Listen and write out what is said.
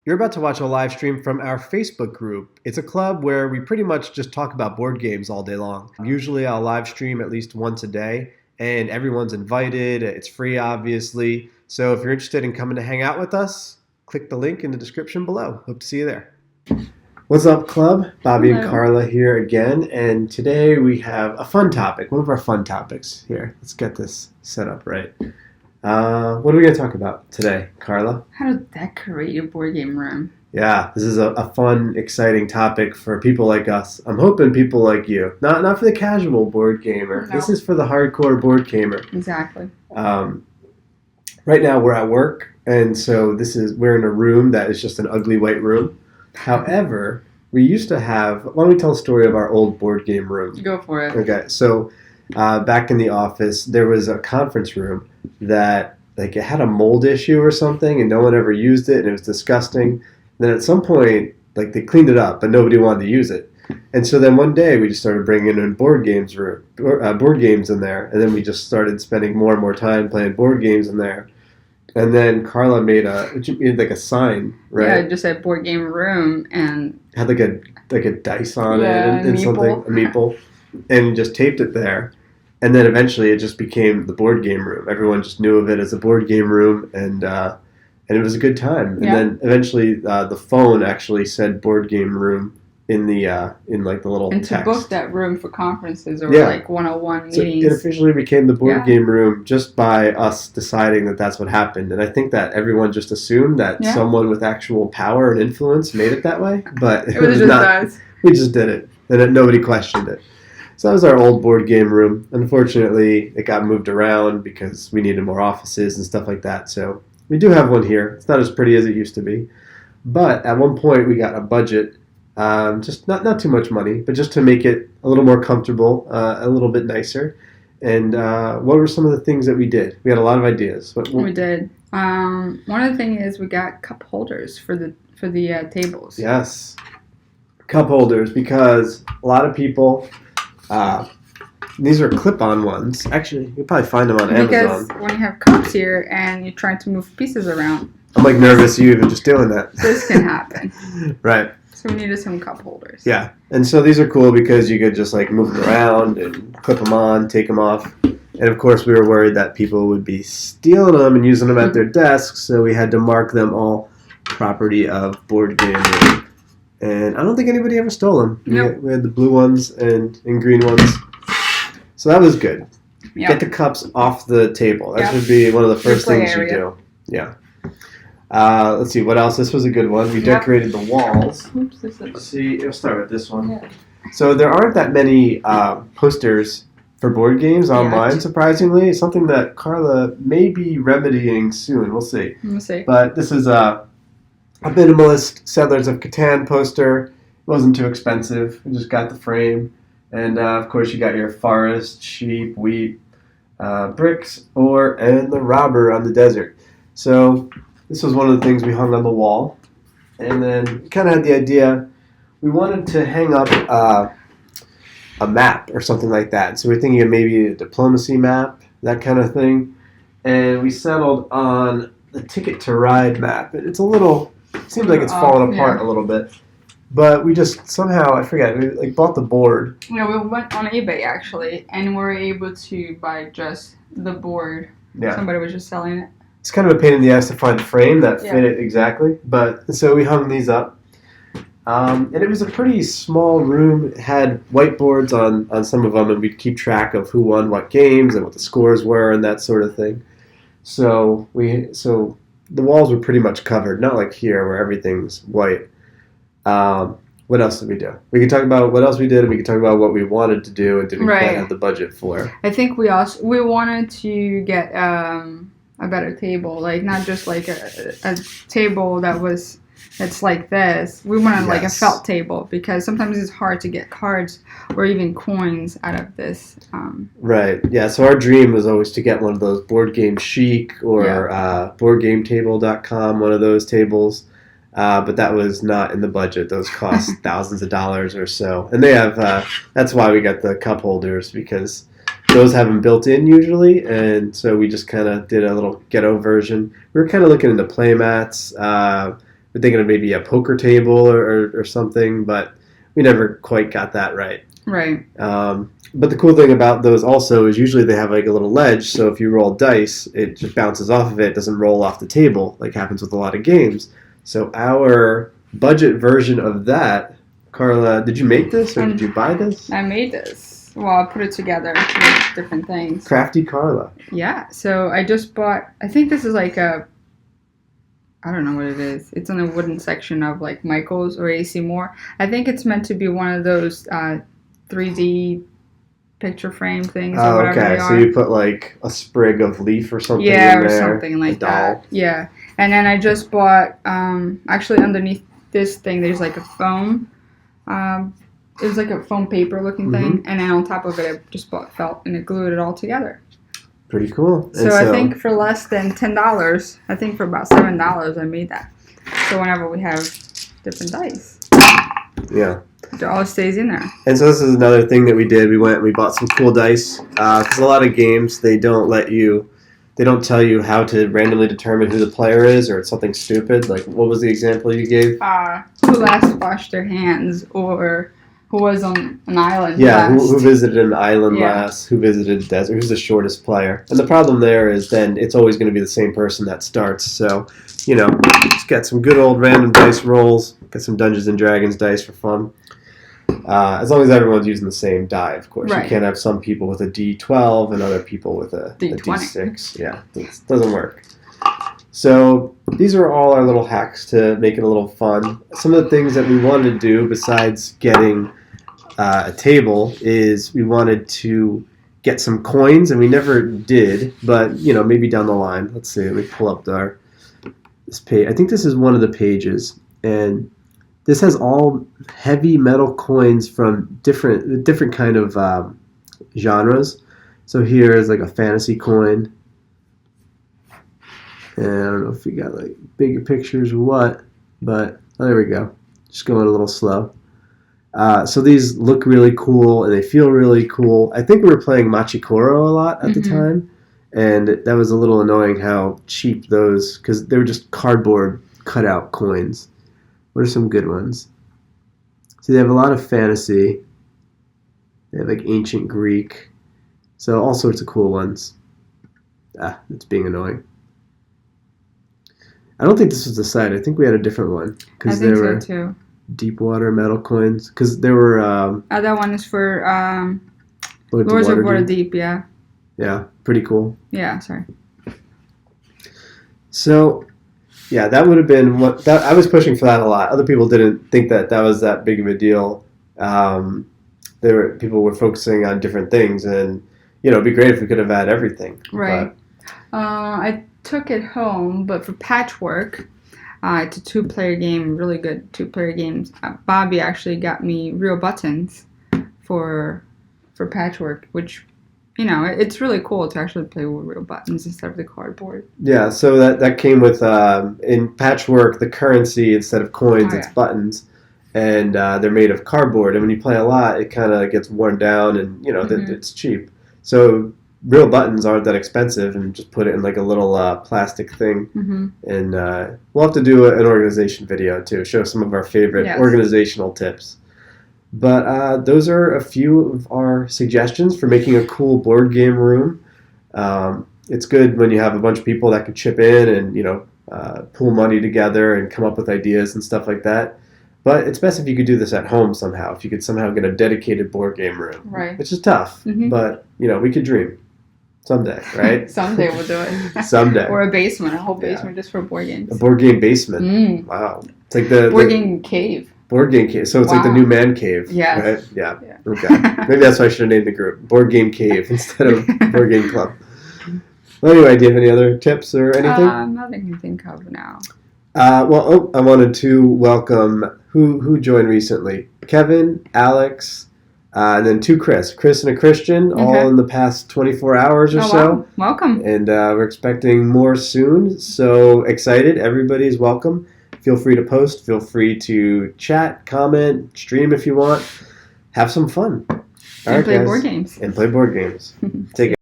You're about to watch a live stream from our Facebook group. It's a club where we pretty much just talk about board games all day long. Usually I'll live stream at least once a day, and everyone's invited. It's free, obviously. So if you're interested in coming to hang out with us, click the link in the description below. Hope to see you there. What's up, club? Bobby and Hello. Carla here again, and today we have a fun topic, one of our fun topics here. Let's get this set up right. What are we going to talk about today, Carla? How to decorate your board game room. Yeah, this is a fun, exciting topic for people like us. I'm hoping people like you. Not for the casual board gamer. No. This is for the hardcore board gamer. Exactly. Right now we're at work, and so we're in a room that is just an ugly white room. However, we used to have. Why don't we tell a story of our old board game room? Go for it. Okay, so back in the office, there was a conference room that it had a mold issue or something, and no one ever used it, and it was disgusting. And then at some point, they cleaned it up, but nobody wanted to use it. And so then one day we just started bringing in board games in there, and then we just started spending more and more time playing board games in there. And then Carla made a sign, right? Yeah, just a board game room and Had like a dice on it Yeah, and something, a meeple, and just taped it there. And then eventually it just became the board game room. Everyone just knew of it as a board game room, and it was a good time. And Yeah. then eventually the phone actually said board game room in the little and to text. book that room for conferences or Yeah. like one-on-one So it meetings. officially became the board Yeah. game room just by us deciding that that's what happened. And I think that everyone just assumed that Yeah. someone with actual power and influence made it that way, but It was just not. us. We just did it, and nobody questioned it. So that was our old board game room. Unfortunately, it got moved around because we needed more offices and stuff like that. So we do have one here. It's not as pretty as it used to be. But at one point, we got a budget, just not too much money, but just to make it a little more comfortable, a little bit nicer. And what were some of the things that we did? We had a lot of ideas. We did. One of the things is we got cup holders for the tables. Yes, cup holders, because a lot of people. These are clip-on ones. Actually, you'll probably find them on Because Amazon. when you have cups here and you're trying to move pieces around, I'm nervous you even just doing that. this can happen. Right. So we needed some cup holders. Yeah. And so these are cool because you could just move them around and clip them on, take them off. And of course, we were worried that people would be stealing them and using them at their desks, so we had to mark them all property of Board Game Room. And I don't think anybody ever stole them. Nope. We had the blue ones and green ones. So that was good. Yeah. Get the cups off the table. That Yeah. should be one of the first play things you area. do. Yeah. Let's see, what else? This was a good one. We Yeah. decorated the walls. Oops, this is. Let's see, we'll start with this one. Yeah. So there aren't that many posters for board games online, Yeah. surprisingly. It's something that Carla may be remedying soon. We'll see. Let me see. But this is a minimalist Settlers of Catan poster. It wasn't too expensive. We just got the frame. And, of course, you got your forest, sheep, wheat, bricks, and the robber on the desert. So this was one of the things we hung on the wall. And then we kind of had the idea, we wanted to hang up a map or something like that. So we're thinking of maybe a diplomacy map, that kind of thing. And we settled on the Ticket to Ride map. It seems like it's fallen apart a little bit. But we just somehow, I forget, we bought the board. Yeah, we went on eBay actually, and we were able to buy just the board. Yeah. Somebody was just selling it. It's kind of a pain in the ass to find a frame that Yeah. fit it exactly. But so we hung these up. And it was a pretty small room. It had whiteboards on some of them, and we'd keep track of who won what games and what the scores were and that sort of thing. So the walls were pretty much covered, not like here where everything's white. What else did we do? We could talk about what else we did, and we could talk about what we wanted to do and didn't quite Right. have the budget for. I think we wanted to get a better table, like not just like a table that's like this. We wanted like a Yes. felt table because sometimes it's hard to get cards or even coins out of this. Right. Yeah. So our dream was always to get one of those Board Game Chic or BoardGameTable.com, one of those tables. But that was not in the budget. Those cost thousands of dollars or so. And they have, that's why we got the cup holders, because those have them built in usually. And so we just kind of did a little ghetto version. We were kind of looking into play mats, we're thinking of maybe a poker table or something, but we never quite got that right. Right. But the cool thing about those also is usually they have like a little ledge, so if you roll dice, it just bounces off of it. It doesn't roll off the table like happens with a lot of games. So our budget version of that, Carla, did you make this or did you buy this? I made this. Well, I put it together with different things. Crafty Carla. Yeah. So I just bought, I think this is like a, I don't know what it is. It's in the wooden section of like Michael's or AC Moore. I think it's meant to be one of those 3D picture frame things or whatever they are. So you put like a sprig of leaf or something in or there. something like that. Yeah. And then I just bought, actually underneath this thing, there's like a foam. It was like a foam paper looking thing. And then on top of it, I just bought felt and it glued it all together. Pretty cool. So I think for less than $10, I think for about $7, I made that. So whenever we have different dice. Yeah. It all stays in there. And so this is another thing that we did. We bought some cool dice. Because a lot of games, they don't tell you how to randomly determine who the player is, or it's something stupid. Like, what was the example you gave? Who last washed their hands, or who was on an island last. last. Who visited an island last, who visited a desert, who's the shortest player. And the problem there is then it's always going to be the same person that starts. So, just get some good old random dice rolls, get some Dungeons & Dragons dice for fun. As long as everyone's using the same die, of course. Right. You can't have some people with a D12 and other people with a D6. Yeah, it doesn't work. So these are all our little hacks to make it a little fun. Some of the things that we wanted to do besides getting a table is we wanted to get some coins, and we never did, but maybe down the line. Let's see. Let me pull up this page. I think this is one of the pages, and this has all heavy metal coins from different kind of genres. So here is like a fantasy coin. And I don't know if we got like bigger pictures or what, but there we go. Just going a little slow. So these look really cool and they feel really cool. I think we were playing Machikoro a lot at the time, and that was a little annoying how cheap those, because they were just cardboard cutout coins. What are some good ones? So they have a lot of fantasy. They have like ancient Greek. So all sorts of cool ones. It's being annoying. I don't think this was the site. I think we had a different one. I think so too. Deep water metal coins. Because there were... that one is for Lords of Waterdeep, yeah. Yeah, pretty cool. Yeah, sorry. So... yeah, that would have been I was pushing for that a lot. Other people didn't think that was that big of a deal. People were focusing on different things, and it'd be great if we could have had everything. Right. I took it home, but for patchwork, it's a 2-player game, really good 2-player games. Bobby actually got me real buttons for patchwork, which. It's really cool to actually play with real buttons instead of the cardboard. Yeah, so that came with, in Patchwork, the currency, instead of coins, it's buttons. And they're made of cardboard. And when you play a lot, it kind of gets worn down and, it's cheap. So real buttons aren't that expensive, and just put it in like a little plastic thing. And we'll have to do an organization video, too. Show some of our favorite organizational tips. But those are a few of our suggestions for making a cool board game room. It's good when you have a bunch of people that can chip in and, pool money together and come up with ideas and stuff like that. But it's best if you could do this at home somehow, if you could somehow get a dedicated board game room. Right. Which is tough, but, we could dream. Someday, right? Someday we'll do it. Someday. Or a basement, a whole basement just for board games. A board game basement. Wow. It's like the board game cave. Board game cave. So it's like the new man cave. Yes. Right? Yeah. Okay. Maybe that's why I should have named the group Board Game Cave instead of Board Game Club. Well, anyway, do you have any other tips or anything? Nothing to think of now. I wanted to welcome who joined recently. Kevin, Alex, and then Chris and a Christian, all in the past 24 hours or so. Wow. Welcome. And we're expecting more soon. So excited. Everybody's welcome. Feel free to post. Feel free to chat, comment, stream if you want. Have some fun. And play board games. And play board games. Take care.